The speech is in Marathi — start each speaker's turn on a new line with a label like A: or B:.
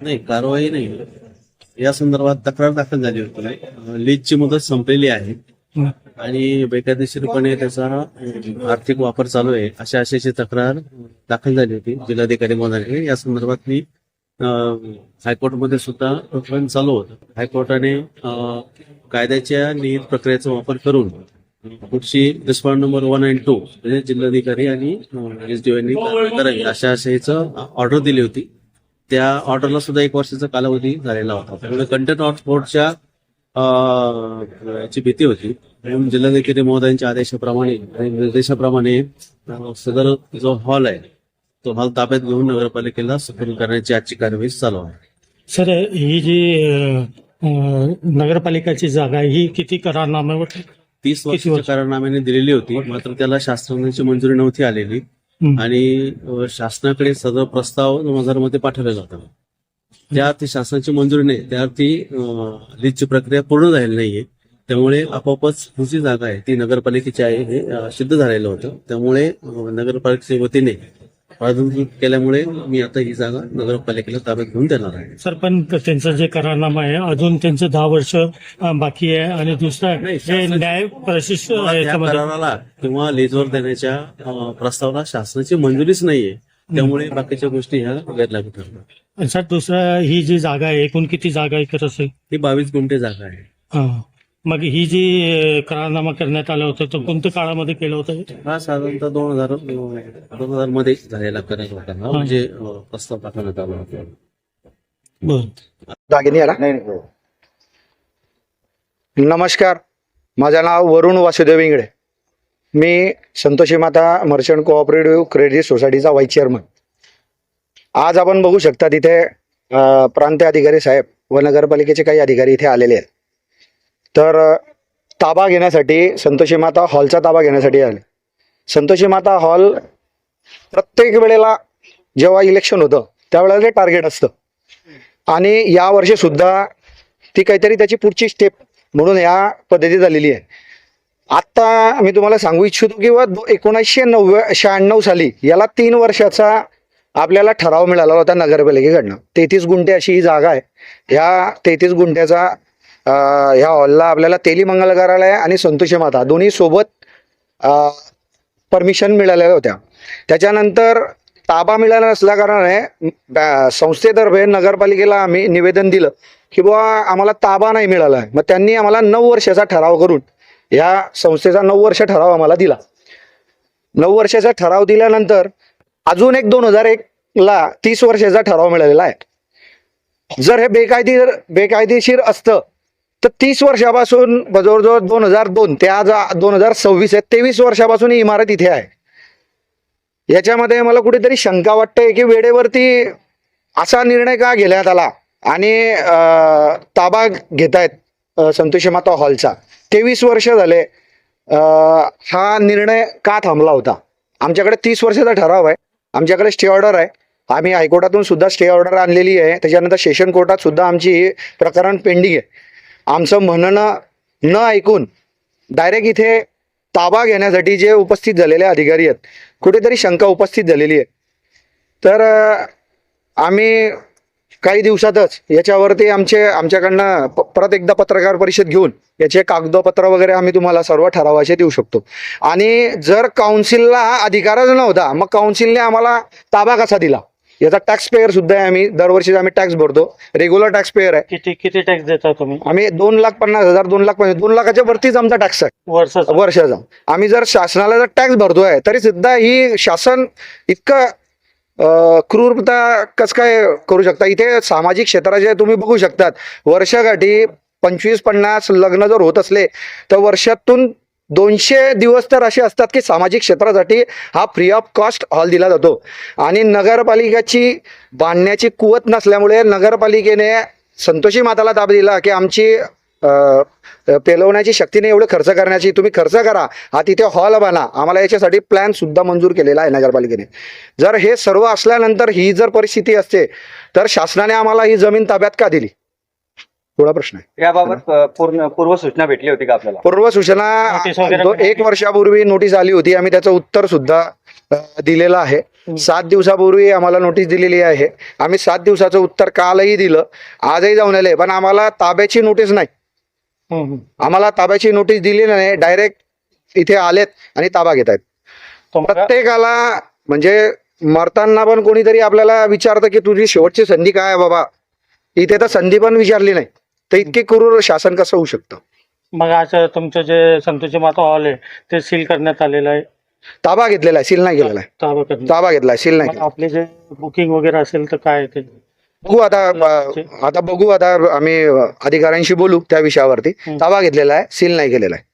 A: नाही, कारवाई नाही. या संदर्भात तक्रार दाखल झाली होती. लीजची मुदत संपलेली आहे
B: हं.
A: आणि बेकायदेशीरपणे त्याचा आर्थिक वापर चालू आहे अशा आशयाची तक्रार दाखल झाली होती जिल्हाधिकारी महोदयांकडे. या संदर्भात मी हायकोर्टमध्ये सुद्धा प्रकरण चालू होतं. हायकोर्टाने कायद्याच्या निहित प्रक्रियेचा वापर करून पुढची रिस्पॉन्ड नंबर 1 आणि 2 म्हणजे जिल्हाधिकारी आणि SDO यांनी कारवाई करावी अशा आशयाचं ऑर्डर दिली होती. त्या ऑर्डरला सुद्धा 1 वर्षाचा कालावधी झालेला होता. त्यामुळे कंटेंट ऑफ कोर्टच्या ची भीती होती म्हणून जिल्हाधिकारी महोदयांच्या आदेशाप्रमाणे आणि निर्देशाप्रमाणे सदर जो हॉल आहे तो हॉल ताब्यात घेऊन नगरपालिकेला सुपूर्द करण्याची आजची कारवाई चालू आहे.
B: सर, ही जी नगरपालिकाची जागा आहे, ही किती करारनाम्यावर
A: 30 वर्षाच्या करारनाम्याने दिलेली होती, मात्र त्याला शासनाची मंजुरी नव्हती आलेली आणि शासनाकडे सदर प्रस्ताव 2000 मध्ये पाठवलेला होता. त्या शासनाची मंजुरी नाही, त्यावरती लीजची प्रक्रिया पूर्ण झालेली नाहीये. त्यामुळे आपोआपच ही जी जागा आहे ती नगरपालिकेची आहे हे सिद्ध झालेलं होतं. त्यामुळे नगरपालिकेच्या वतीने प्राधिकृत केल्यामुळे मी आता ही जागा नगरपालिकेला ताब्यात घेऊन देणार आहे.
B: सर, पण त्यांचा जे करारनामा आहे अजून त्यांचं 10 वर्ष बाकी आहे आणि दुसरा जे न्याय प्रशिष्ट
A: त्या कराराला किंवा लीजवर देण्याच्या प्रस्तावाला शासनाची मंजुरीच नाहीये. त्यामुळे बाकीच्या गोष्टी ह्या गैरलागू ठरतात.
B: सर, दुसरा ही जी जागा आहे एकूण किती जागा आहे असं?
A: ही 22 गुंठे जागा आहे.
B: हा. मग ही जी करारनामा करण्यात आलं होतं तो कोणत्या काळामध्ये केलं होतं?
A: हा साधारणतः 2000 मध्ये झालेला करार होता हा. म्हणजे प्रस्ताव पाठवण्यात आला होता.
B: बरं.
C: दागिनी आला. नमस्कार, माझं नाव वरुण वासुदेव इंगळे. मी Santoshi Mata merchant cooperative credit सोसायटीचा व्हाईस चेअरमन. आज आपण बघू शकता तिथे प्रांत अधिकारी साहेब व नगरपालिकेचे काही अधिकारी इथे आलेले आहेत. तर ताबा घेण्यासाठी संतोषी माता हॉलचा ताबा घेण्यासाठी आले. संतोषी माता हॉल प्रत्येक वेळेला जेव्हा इलेक्शन होतं त्यावेळेला ते टार्गेट असतं आणि या वर्षी सुद्धा ती काहीतरी त्याची पुढची स्टेप म्हणून या पद्धती झालेली आहे. आत्ता मी तुम्हाला सांगू इच्छितो की 1996 साली याला 3 वर्षाचा आपल्याला ठराव मिळाला होता नगरपालिकेकडनं. 33 गुंठे अशी ही जागा आहे. ह्या 33 गुंठ्याचा ह्या हॉलला आपल्याला तेली मंगल कार्यालय आणि संतोषी माता दोन्ही सोबत परमिशन मिळालेल्या होत्या. त्याच्यानंतर ताबा मिळाला नसल्या कारणाने संस्थेतर्फे नगरपालिकेला आम्ही निवेदन दिलं की बुवा आम्हाला ताबा नाही मिळाला आहे. मग त्यांनी आम्हाला 9 वर्षाचा ठराव करून या संस्थेचा 9 वर्ष ठराव आम्हाला दिला. 9 वर्षाचा ठराव दिल्यानंतर अजून एक 2001ला 30 वर्षाचा ठराव मिळालेला आहे. जर हे बेकायदेशीर असतं तर 30 वर्षापासून जवळजवळ 2002 ते आज 2026 आहे, 23 वर्षापासून ही इमारत इथे आहे. याच्यामध्ये मला कुठेतरी शंका वाटते की वेळेवरती असा निर्णय का घेण्यात आला आणि ताबा घेतायत संतोषी माता हॉलचा. 23 वर्ष झाले हा निर्णय का थांबला होता? आमच्याकडे 30 वर्षाचा ठराव आहे, आमच्याकडे स्टे ऑर्डर आहे, आम्ही हायकोर्टातून सुद्धा स्टे ऑर्डर आणलेली आहे. त्याच्यानंतर सेशन कोर्टात सुद्धा आमची प्रकरण पेंडिंग आहे. आमचं म्हणणं न ऐकून डायरेक्ट इथे ताबा घेण्यासाठी जे उपस्थित झालेले अधिकारी आहेत कुठेतरी शंका उपस्थित झालेली आहे. तर आम्ही काही दिवसातच याच्यावरती आमच्याकडनं परत एकदा पत्रकार परिषद घेऊन याचे कागदपत्र वगैरे आम्ही तुम्हाला सर्व ठरावाचे देऊ शकतो. आणि जर काउन्सिलला हा अधिकारच नव्हता मग काउन्सिलने आम्हाला ताबा कसा दिला? याचा टॅक्स पेयर सुद्धा आहे. आम्ही दरवर्षी आम्ही टॅक्स भरतो, रेग्युलर टॅक्स पेयर आहे.
B: किती टॅक्स देता तुम्ही?
C: आम्ही 2,50,000 2 लाखाच्या वरतीच आमचा टॅक्स आहे वर्षाचा. आम्ही जर शासनाला जर टॅक्स भरतोय तरी सुद्धा ही शासन इतकं क्रूरता कसं काय करू शकता? इथे सामाजिक क्षेत्राचे तुम्ही बघू शकतात वर्षगाठी 25-50 लग्न जर होत असले तर वर्षातून 200 दिवस तर असे असतात की सामाजिक क्षेत्रासाठी हा फ्री ऑफ कॉस्ट हॉल दिला जातो. आणि नगरपालिकेची बांधण्याची कुवत नसल्यामुळे नगरपालिकेने संतोषी माताला ताबा दिला की आमची पेलवण्याची शक्तीने एवढं खर्च करण्याची, तुम्ही खर्च करा, हा तिथे हॉल बांधा. आम्हाला याच्यासाठी प्लॅन सुद्धा मंजूर केलेला आहे नगरपालिकेने. जर हे सर्व असल्यानंतर ही जर परिस्थिती असते तर शासनाने आम्हाला ही जमीन ताब्यात का दिली? थोडा प्रश्न आहे.
D: याबाबत पूर्व सूचना भेटली होती का आपल्याला?
C: पूर्व
B: नोटीस
C: सूचना
B: वगैरे
C: एक वर्षापूर्वी नोटीस आली होती. आम्ही त्याचं उत्तर सुद्धा दिलेलं आहे. 7 दिवसापूर्वी आम्हाला नोटीस दिलेली आहे. आम्ही 7 दिवसाचं उत्तर कालही दिलं, आजही जाऊन आले, पण आम्हाला ताब्याची नोटीस नाही. आम्हाला ताब्याची नोटीस दिली नाही. डायरेक्ट इथे आलेत आणि ताबा घेत आहेत. प्रत्येकाला म्हणजे मरताना पण कोणीतरी आपल्याला विचारतं की तुझी शेवटची संधी काय आहे बाबा. इथे तर संधी पण विचारली नाही, तर इतके क्रूर शासन कसं होऊ शकतं.
B: मग आज तुमचं जे संतोषी माता हॉल आहे ते सील करण्यात आलेलं आहे,
C: ताबा घेतलेला आहे, सील नाही केलेला आहे.
B: ताबा करण्यात.
C: ताबा घेतलाय, सील नाही
B: मग
C: केला.
B: आपले जे बुकिंग वगैरे असेल तर काय ते
C: बघू आता बघू आता आम्ही अधिकाऱ्यांशी बोलू त्या विषयावरती. ताबा घेतलेला आहे, सील नाही केलेला आहे.